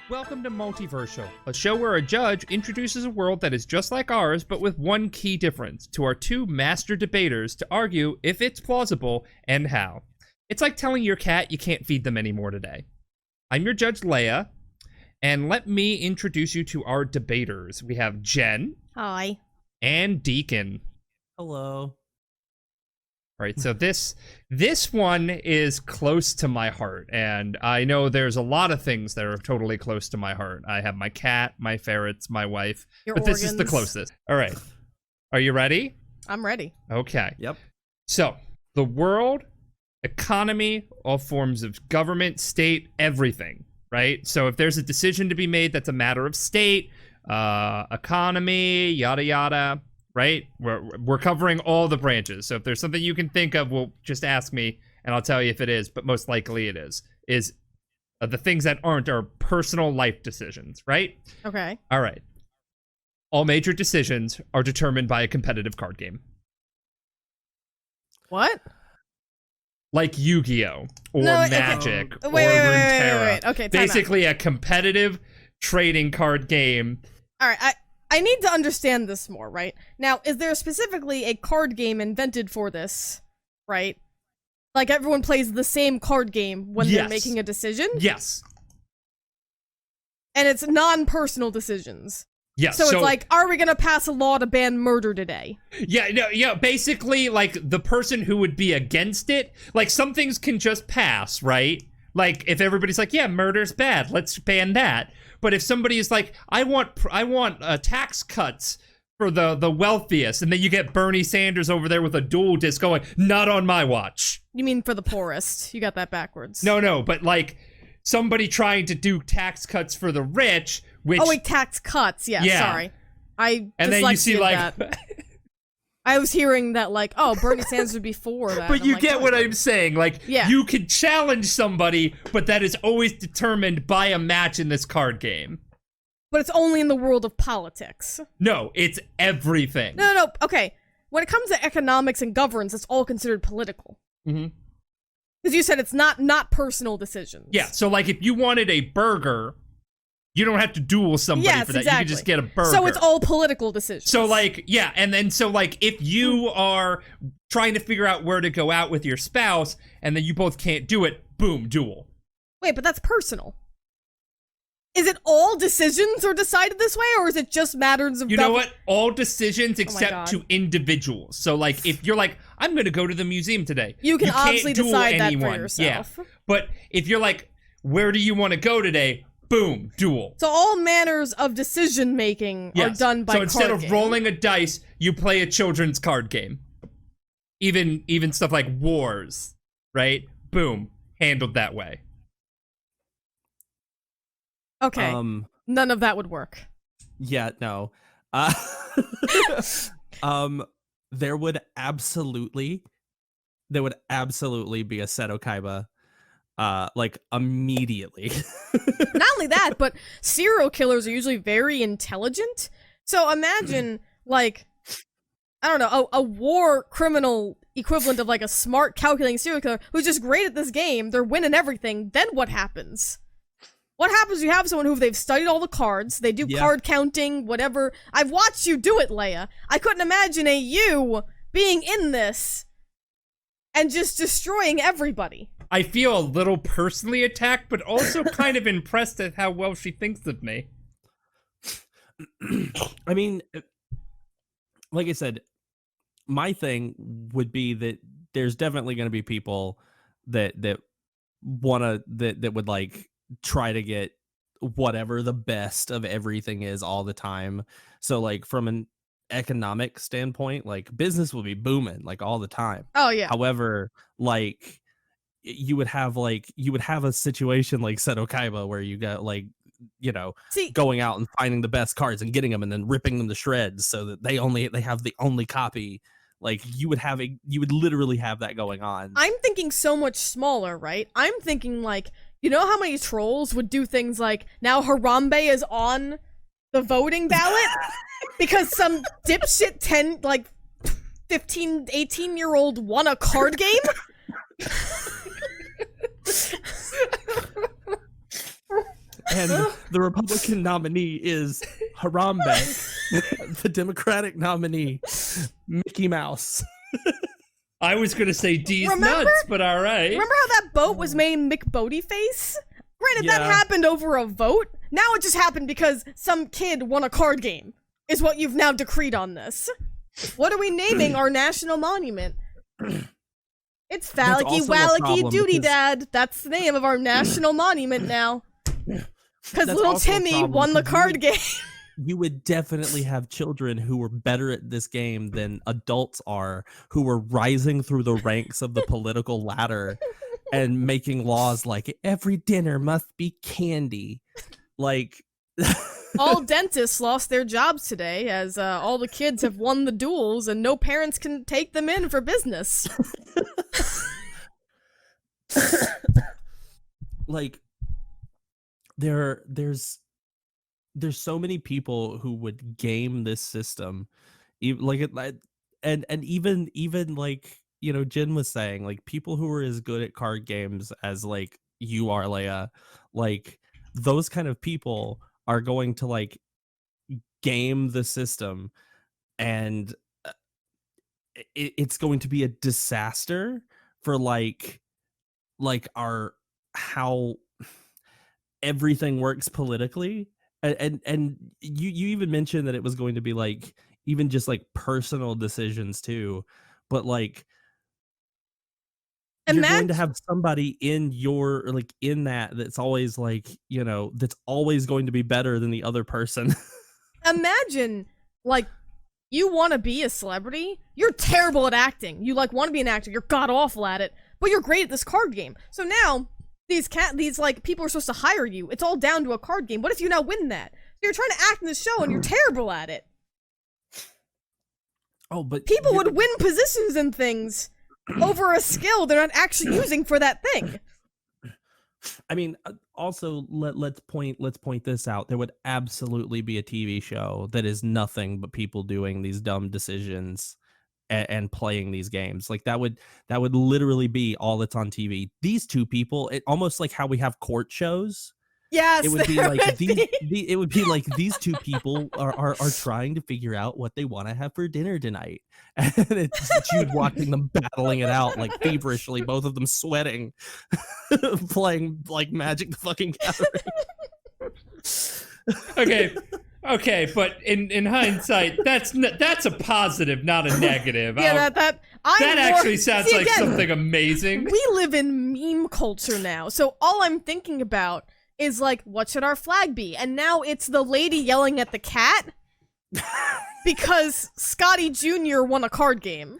Welcome to Multiversial, a show where a judge introduces a world that is just like ours, but with one key difference, to our two master debaters to argue if it's plausible and how. It's like telling your cat you can't feed them anymore today. I'm your judge, Leia, and let me introduce you to our debaters. We have Jen. Hi. And Deacon. Hello. All right, so this one is close to my heart, and I know there's a lot of things that are totally close to my heart. I have my cat, my ferrets, my wife, but this is the closest. All right, are you ready? I'm ready. Okay. Yep. So, the world, economy, all forms of government, state, everything, right? So if there's a decision to be made that's a matter of state, economy, yada yada, right? We're covering all the branches. So if there's something you can think of, well, just ask me and I'll tell you if it is, but most likely it is the things that aren't are personal life decisions, right? Okay. All right. All major decisions are determined by a competitive card game. What? Like Yu-Gi-Oh! Or Magic or Wait. Runeterra. Okay, basically a competitive trading card game. All right, I need to understand this more, right? Now, is there specifically a card game invented for this, right? Like everyone plays the same card game when they're making a decision? Yes. And it's non-personal decisions. Yes. So it's like, are we gonna pass a law to ban murder today? Yeah, basically, like, the person who would be against it, like, some things can just pass, right? Like, if everybody's like, yeah, murder's bad, let's ban that. But if somebody is like, I want tax cuts for the wealthiest, and then you get Bernie Sanders over there with a dual disc going, not on my watch. You mean for the poorest? You got that backwards. No, but like somebody trying to do tax cuts for the rich, which... Oh wait, tax cuts, yeah. Sorry. And then you see like... I was hearing that, like, oh, Bernie Sanders would be for that. But you get what I'm saying. Like, you could challenge somebody, but that is always determined by a match in this card game. But it's only in the world of politics. No, it's everything. No. Okay. When it comes to economics and governance, it's all considered political. Mm-hmm. Because you said it's not personal decisions. Yeah, so, like, if you wanted a burger... You don't have to duel somebody for that. Exactly. You can just get a burger. So it's all political decisions. So, like, yeah, and then so, like, if you are trying to figure out where to go out with your spouse, and then you both can't do it, boom, duel. Wait, but that's personal. Is it all decisions are decided this way, or is it just matters of... You know what? All decisions except to individuals. So, like, if you're like, I'm going to go to the museum today. You can obviously decide that anyone. for yourself. Yeah. But if you're like, where do you want to go today? Boom, duel. So all manners of decision-making are done by card So instead of game. rolling a dice, you play a children's card game. Even stuff like wars, right? Boom, handled that way. Okay, none of that would work. Yeah, no. There would absolutely be a Seto Kaiba like immediately. Not only that, but serial killers are usually very intelligent. So imagine, like, I don't know, a war criminal equivalent of like a smart, calculating serial killer who's just great at this game. They're winning everything. Then what happens? What happens? You have someone who they've studied all the cards. They do card counting, whatever. I've watched you do it, Leia. I couldn't imagine you being in this and just destroying everybody. I feel a little personally attacked, but also kind of impressed at how well she thinks of me. I mean, like I said, my thing would be that there's definitely going to be people that would like try to get whatever the best of everything is all the time. So like from an economic standpoint, like business will be booming like all the time. Oh yeah. However, like you would have a situation like Seto Kaiba where you got like, you know, going out and finding the best cards and getting them and then ripping them to shreds so that they have the only copy. Like you would literally have that going on. I'm thinking so much smaller, right? I'm thinking like, you know how many trolls would do things like, now Harambe is on the voting ballot because some dipshit 15, 18-year-old won a card game? and the Republican nominee is Harambe. The Democratic nominee, Mickey Mouse. I was gonna say D's nuts, but all right. Remember how that boat was named McBoatyface? Granted, Yeah. that happened over a vote. Now it just happened because some kid won a card game, is what you've now decreed on this. What are we naming our national monument? It's Falicky Walicky Doody Dad. That's the name of our national monument now. Because little Timmy won the card game. You would definitely have children who were better at this game than adults are, who were rising through the ranks of the political ladder and making laws like every dinner must be candy. Like, all dentists lost their jobs today as all the kids have won the duels and no parents can take them in for business. Like, there's so many people who would game this system, and even like, you know, Jen was saying, like, people who are as good at card games as like you are, Leia, like those kind of people are going to like game the system, and it's going to be a disaster for like our how everything works politically. And you even mentioned that it was going to be like even just like personal decisions too, but like you're going to have somebody in your like in that's always like, you know, that's always going to be better than the other person. Imagine like you want to be a celebrity, you're terrible at acting, you like want to be an actor, you're god awful at it, but you're great at this card game. So now these like people are supposed to hire you. It's all down to a card game. What if you now win that? So you're trying to act in the show and you're terrible at it. Oh, but people would win positions and things over a skill they're not actually using for that thing. I mean, also let's point this out. There would absolutely be a TV show that is nothing but people doing these dumb decisions and playing these games. Like that would literally be all that's on TV. These two people, it almost like how we have court shows. Yes, it would be like it would be like these two people are trying to figure out what they want to have for dinner tonight, and it's you watching them battling it out like feverishly, both of them sweating, playing like Magic the fucking Gathering. Okay, but in hindsight, that's a positive, not a negative. Yeah, that actually sounds like something amazing. We live in meme culture now, so all I'm thinking about is like, what should our flag be? And now it's the lady yelling at the cat because Scotty Jr. won a card game.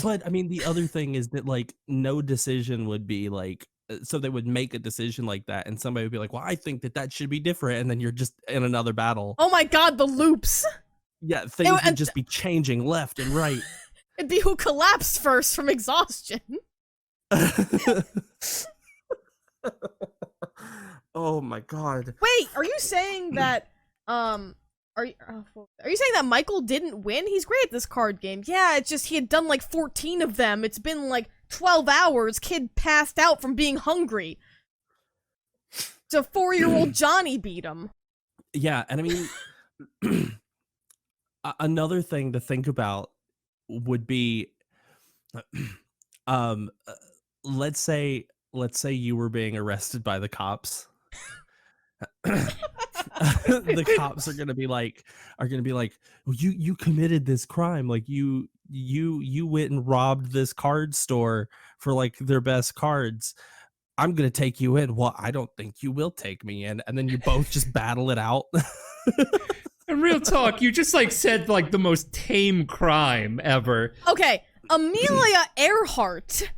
But I mean, the other thing is that like no decision would be like, so they would make a decision like that and somebody would be like, well, I think that should be different, and then you're just in another battle. Oh my god, the loops. Yeah, things would just be changing left and right. It'd be who collapsed first from exhaustion. Oh my god. Wait, are you saying that are you saying that Michael didn't win? He's great at this card game. Yeah, it's just he had done like 14 of them. It's been like 12 hours. Kid passed out from being hungry. So 4-year-old Johnny beat him. Yeah, and I mean another thing to think about would be let's say you were being arrested by the cops. The cops are gonna be like, well, you committed this crime, like you went and robbed this card store for like their best cards. I'm gonna take you in. Well, I don't think you will take me in. And then you both just battle it out. And real talk, you just like said like the most tame crime ever. Okay, Amelia Earhart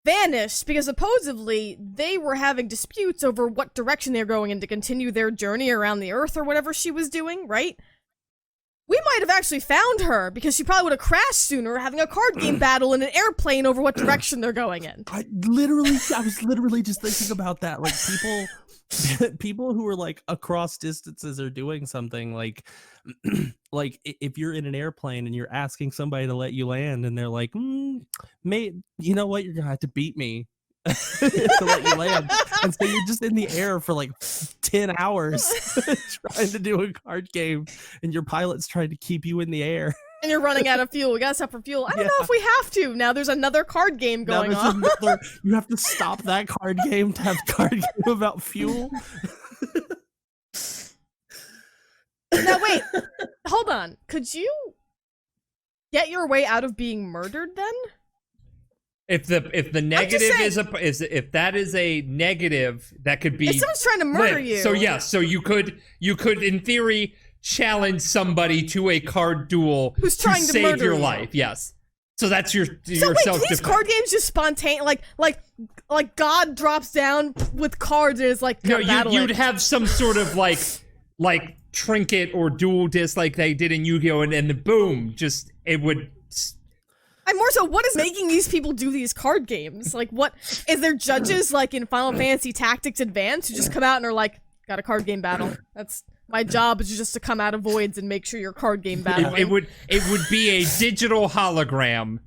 vanished because supposedly they were having disputes over what direction they were going in to continue their journey around the Earth or whatever she was doing, right? We might have actually found her because she probably would have crashed sooner having a card game battle in an airplane over what direction they're going in. I was literally just thinking about that. Like people who are like across distances are doing something like if you're in an airplane and you're asking somebody to let you land and they're like, mate, you know what? You're gonna have to beat me. to let you land. And so you're just in the air for like 10 hours trying to do a card game, and your pilot's trying to keep you in the air. And you're running out of fuel. We gotta stop for fuel. I don't know if we have to. Now there's another card game going on. You have to stop that card game to have card game about fuel. Now wait, hold on. Could you get your way out of being murdered then? If the negative if that is a negative, that could be. If someone's trying to murder you. So yes, so you could in theory challenge somebody to a card duel who's trying to save murder your you. life. Yes. So that's your So self wait, defense. these card games just spontaneous, like God drops down with cards and is like No, you'd have some sort of like trinket or dual disc like they did in Yu-Gi-Oh, and then boom, just it would. I'm more so, what is making these people do these card games? Like, what is there judges like in Final Fantasy Tactics Advance who just come out and are like, got a card game battle? That's my job, is just to come out of voids and make sure your card game battle. It would be a digital hologram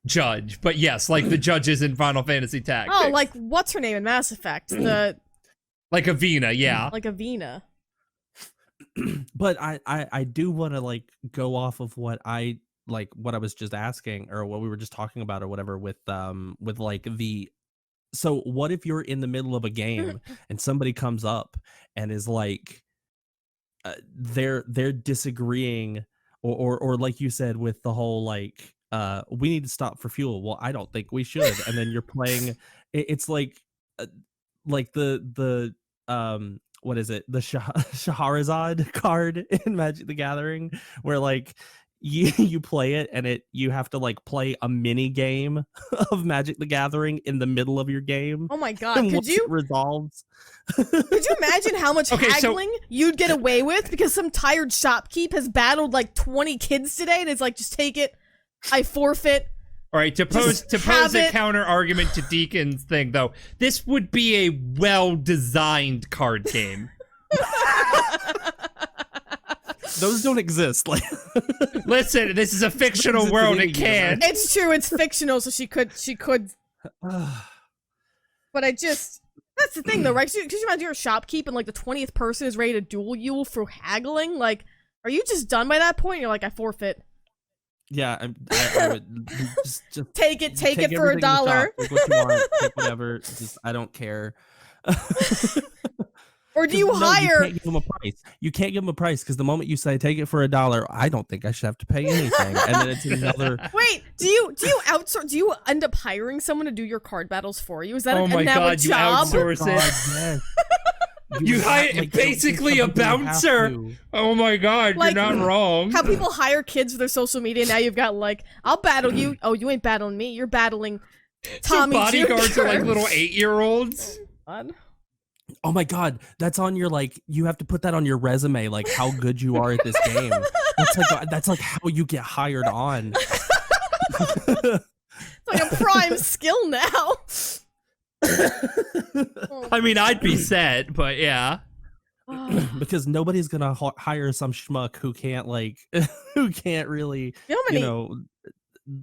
judge, but yes, like the judges in Final Fantasy Tactics. Oh, like what's her name in Mass Effect? Like Avina, yeah. Like Avina. But I do want to like go off of what I was just asking, or what we were just talking about, or whatever, with like the. So what if you're in the middle of a game and somebody comes up and is like, they're disagreeing, or like you said with the whole like, we need to stop for fuel. Well, I don't think we should. And then you're playing. It's like the what is it? The Shahrazad card in Magic the Gathering, where like you play it and you have to like play a mini game of Magic the Gathering in the middle of your game. Oh my god, could you it resolves? Could you imagine how much haggling you'd get away with because some tired shopkeep has battled like 20 kids today and it's like, just take it, I forfeit. All right, to pose a counter argument to Deacon's thing, though, this would be a well-designed card game. Those don't exist. Like, listen, this is a fictional world. It can. It's true. It's fictional, so she could. But that's the thing, though, right? Could you imagine you're a shopkeep and like the 20th person is ready to duel you through haggling? Like, are you just done by that point? You're like, I forfeit. Yeah, I would just take it for $1. Take what you want, take whatever. Just, I don't care. Or do you hire? You can't give them a price. You can't give them a price because the moment you say take it for $1, I don't think I should have to pay anything. And then it's another. Wait, do you outsource? Do you end up hiring someone to do your card battles for you? Is that oh my god, you job? outsource it? Yes. You hire basically a bouncer. Oh my god, like, you're not wrong. How people hire kids for their social media. Now you've got like, I'll battle you. Oh, you ain't battling me. You're battling Tommy. So bodyguards Jr. are like little 8-year-olds. Oh my god, that's on your like. You have to put that on your resume, like how good you are at this game. That's like how you get hired on. It's like a prime skill now. I mean, I'd be set, but yeah. Because nobody's gonna hire some schmuck who can't really,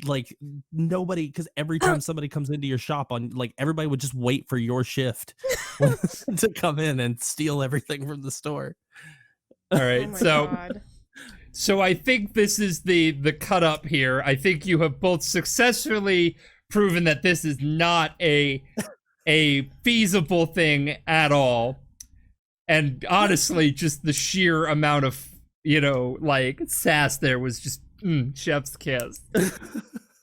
like nobody. Because every time somebody comes into your shop, everybody would just wait for your shift to come in and steal everything from the store. All right, so I think this is the cut up here. I think you have both successfully proven that this is not a feasible thing at all. And honestly, just the sheer amount of, sass there was just chef's kiss.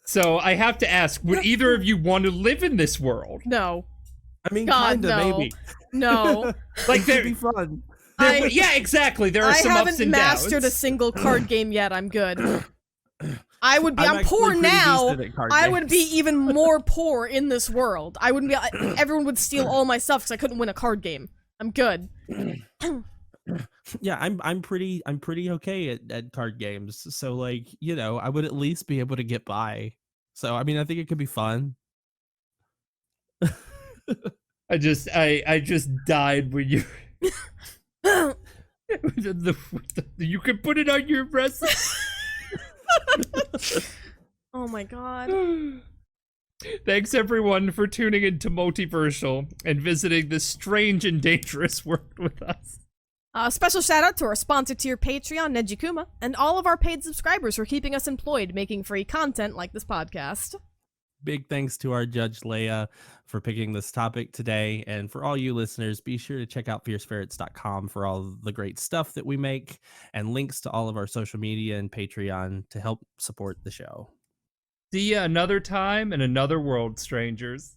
So I have to ask, would either of you want to live in this world? No. I mean, God, kinda, no. maybe. No. Like, it'd be fun. Yeah, exactly. There are some ups and downs. I haven't mastered a single card game yet. I'm good. I'm poor pretty now. decent at card I games. would be even more poor in this world. I wouldn't be. Everyone would steal all my stuff because I couldn't win a card game. I'm good. Yeah, I'm pretty okay at card games. So like, I would at least be able to get by. So I mean, I think it could be fun. I just died when you. You can put it on your resume. Oh my god. Thanks everyone for tuning into Multiversial and visiting this strange and dangerous world with us. Special shout out to our sponsor tier Patreon, Nejikuma, and all of our paid subscribers for keeping us employed making free content like this podcast. Big thanks to our judge Leia for picking this topic today. And for all you listeners, be sure to check out fierceferrets.com for all the great stuff that we make and links to all of our social media and Patreon to help support the show. See ya another time in another world, strangers.